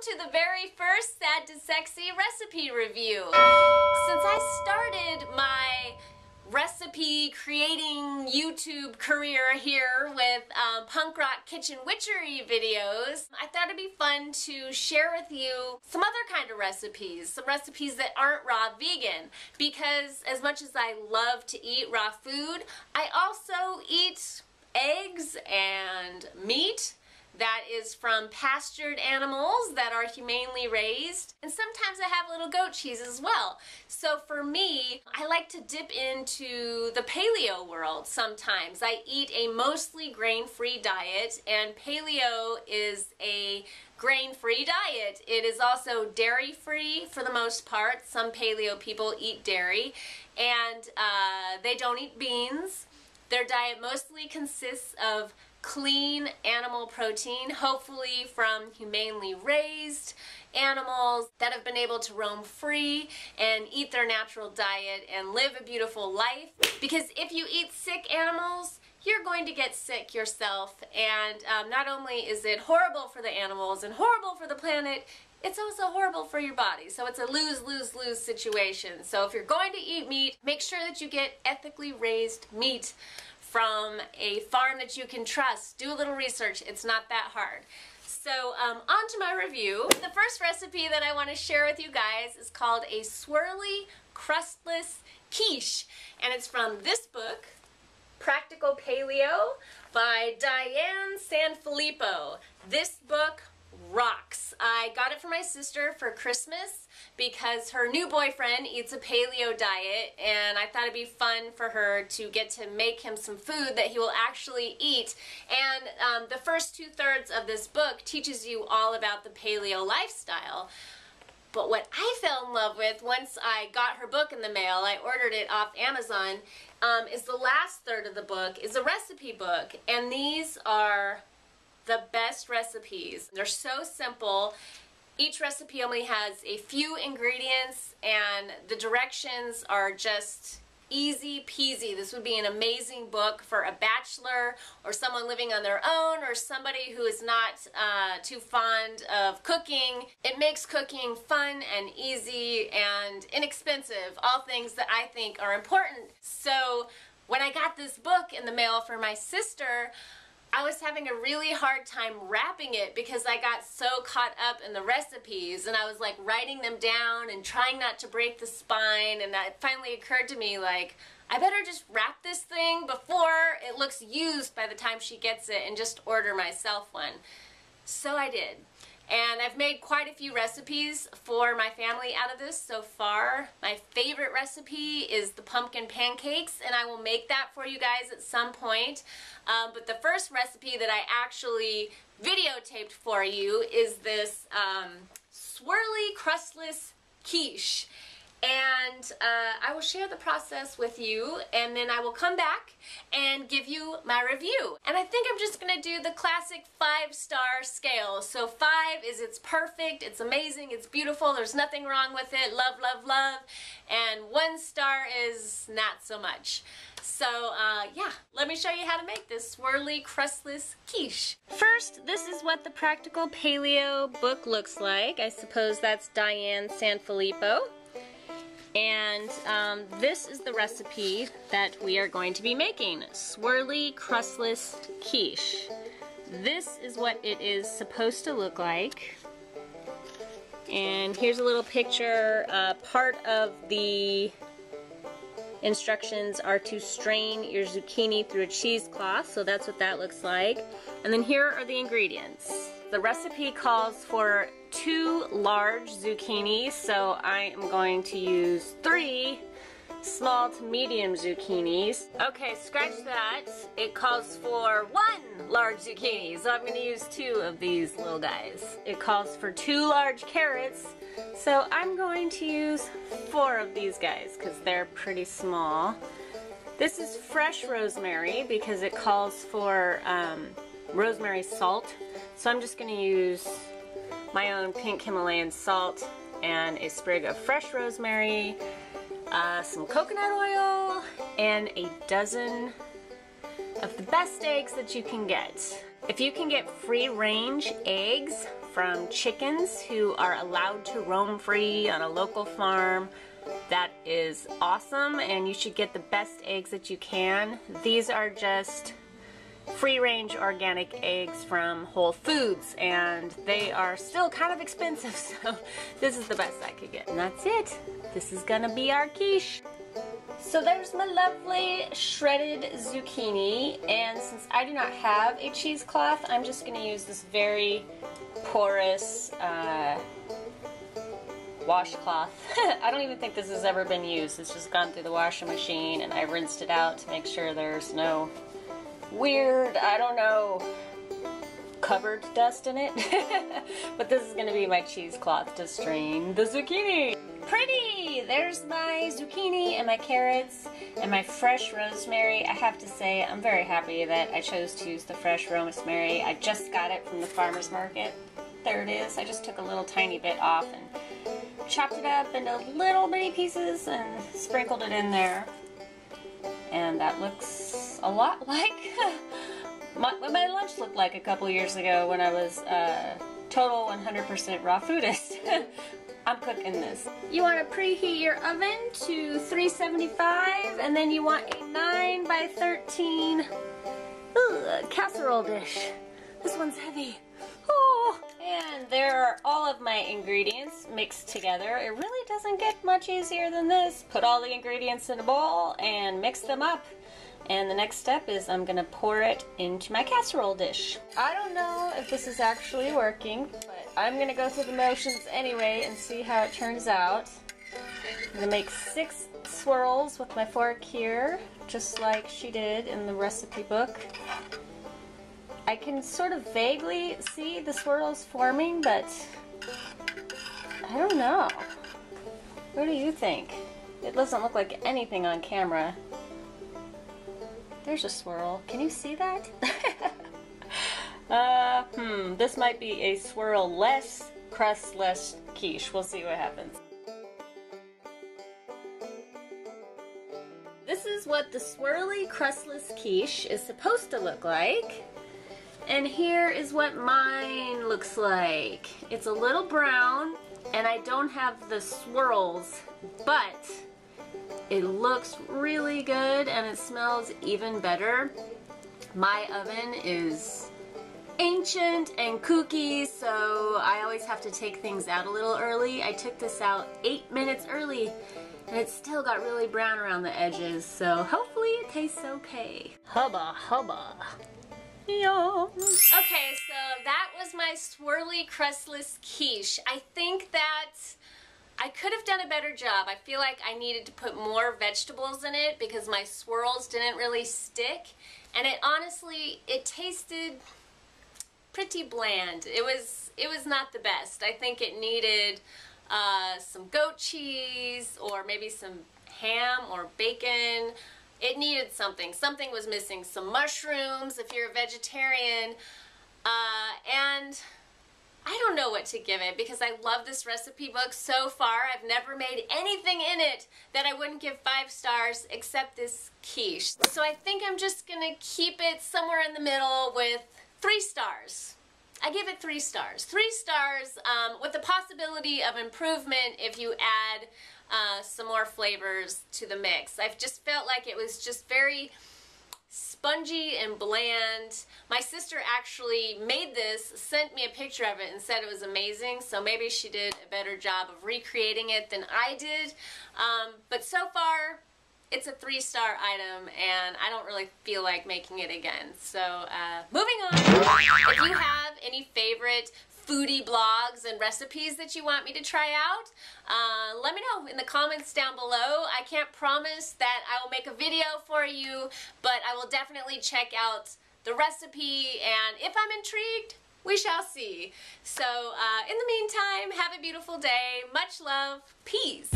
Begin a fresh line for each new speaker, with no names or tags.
to the very first Sad to Sexy recipe review. Since I started my recipe creating YouTube career here with punk rock kitchen witchery videos, I thought it'd be fun to share with you some other kind of recipes, some recipes that aren't raw vegan, because as much as I love to eat raw food, I also eat eggs and meat that is from pastured animals that are humanely raised, and sometimes I have a little goat cheese as well. So for me, I like to dip into the paleo world sometimes. I eat a mostly grain-free diet, and paleo is a grain-free diet. It is also dairy-free for the most part. Some paleo people eat dairy, and they don't eat beans. Their diet mostly consists of clean animal protein, hopefully from humanely raised animals that have been able to roam free and eat their natural diet and live a beautiful life. Because if you eat sick animals, you're going to get sick yourself, and not only is it horrible for the animals and horrible for the planet, it's also horrible for your body. So it's a lose-lose-lose situation. So if you're going to eat meat, make sure that you get ethically raised meat from a farm that you can trust. Do a little research. It's not that hard. So on to my review. The first recipe that I want to share with you guys is called a Swirly Crustless Quiche, and it's from this book, Practical Paleo by Diane Sanfilippo. This book rocks. I got it for my sister for Christmas because her new boyfriend eats a paleo diet, and I thought it'd be fun for her to get to make him some food that he will actually eat. And the first 2/3 of this book teaches you all about the paleo lifestyle. But what I fell in love with once I got her book in the mail, I ordered it off Amazon, is the last third of the book is a recipe book, and these are the best recipes. They're so simple. Each recipe only has a few ingredients, and the directions are just easy peasy. This would be an amazing book for a bachelor or someone living on their own or somebody who is not too fond of cooking. It makes cooking fun and easy and inexpensive, all things that I think are important. So when I got this book in the mail for my sister, I was having a really hard time wrapping it because I got so caught up in the recipes, and I was like writing them down and trying not to break the spine, and it finally occurred to me, like, I better just wrap this thing before it looks used by the time she gets it and just order myself one. So I did. And I've made quite a few recipes for my family out of this so far. My favorite recipe is the pumpkin pancakes, and I will make that for you guys at some point. But the first recipe that I actually videotaped for you is this Swirly Crustless Quiche. And I will share the process with you, and then I will come back and give you my review. And I think I'm just gonna do the classic 5-star scale. So 5 is it's perfect, it's amazing, it's beautiful, there's nothing wrong with it, love, love, love. And 1 star is not so much. So yeah, let me show you how to make this Swirly Crustless Quiche. First, this is what the Practical Paleo book looks like. I suppose that's Diane Sanfilippo. And this is the recipe that we are going to be making, Swirly Crustless Quiche. This is what it is supposed to look like. And here's a little picture. Part of the instructions are to strain your zucchini through a cheesecloth, so that's what that looks like. And then here are the ingredients. The recipe calls for 2 large zucchini, so I am going to use 3 small to medium zucchinis. Okay, scratch that. It calls for 1 large zucchini, so I'm going to use 2 of these little guys. It calls for 2 large carrots, so I'm going to use 4 of these guys because they're pretty small. This is fresh rosemary because it calls for rosemary salt, so I'm just going to use my own pink Himalayan salt and a sprig of fresh rosemary, some coconut oil, and a dozen of the best eggs that you can get. If you can get free-range eggs from chickens who are allowed to roam free on a local farm. That is awesome, and you should get the best eggs that you can. These are just free-range organic eggs from Whole Foods, and they are still kind of expensive, so this is the best I could get. And that's it. This is gonna be our quiche. So there's my lovely shredded zucchini, and since I do not have a cheesecloth, I'm just gonna use this very porous washcloth. I don't even think this has ever been used. It's just gone through the washing machine, and I rinsed it out to make sure there's no weird, I don't know, cupboard dust in it. But this is going to be my cheesecloth to strain the zucchini. Pretty! There's my zucchini and my carrots and my fresh rosemary. I have to say, I'm very happy that I chose to use the fresh rosemary. I just got it from the farmer's market. There it is. I just took a little tiny bit off and chopped it up into little bitty pieces and sprinkled it in there. And that looks a lot like what my lunch looked like a couple years ago when I was total 100% raw foodist. I'm cooking this. You want to preheat your oven to 375, and then you want a 9 by 13 casserole dish. This one's heavy. Oh. And there are all of my ingredients mixed together. It really doesn't get much easier than this. Put all the ingredients in a bowl and mix them up. And the next step is I'm gonna pour it into my casserole dish. I don't know if this is actually working, but I'm gonna go through the motions anyway and see how it turns out. I'm gonna make 6 swirls with my fork here, just like she did in the recipe book. I can sort of vaguely see the swirls forming, but I don't know. What do you think? It doesn't look like anything on camera. There's a swirl. Can you see that? This might be a swirl-less, crustless quiche. We'll see what happens. This is what the Swirly Crustless Quiche is supposed to look like. And here is what mine looks like. It's a little brown, and I don't have the swirls, but it looks really good and it smells even better. My oven is ancient and kooky, so I always have to take things out a little early. I took this out 8 minutes early, and it still got really brown around the edges, so hopefully it tastes okay. Hubba hubba. Yum. Okay, so that was my Swirly Crustless Quiche. I think that I could have done a better job. I feel like I needed to put more vegetables in it because my swirls didn't really stick, and it honestly, it tasted pretty bland. It was not the best. I think it needed some goat cheese or maybe some ham or bacon. It needed something. Something was missing. Some mushrooms if you're a vegetarian. And I don't know what to give it because I love this recipe book so far. I've never made anything in it that I wouldn't give 5 stars except this quiche. So I think I'm just going to keep it somewhere in the middle with 3 stars. I give it 3 stars. 3 stars with the possibility of improvement if you add some more flavors to the mix. I've just felt like it was just very spongy and bland. My sister actually made this, sent me a picture of it and said it was amazing, so maybe she did a better job of recreating it than I did. But so far, it's a 3-star item, and I don't really feel like making it again. So, moving on. If you have any favorite foodie blogs and recipes that you want me to try out, let me know in the comments down below. I can't promise that I will make a video for you, but I will definitely check out the recipe, and if I'm intrigued, we shall see. So, in the meantime, have a beautiful day. Much love. Peace.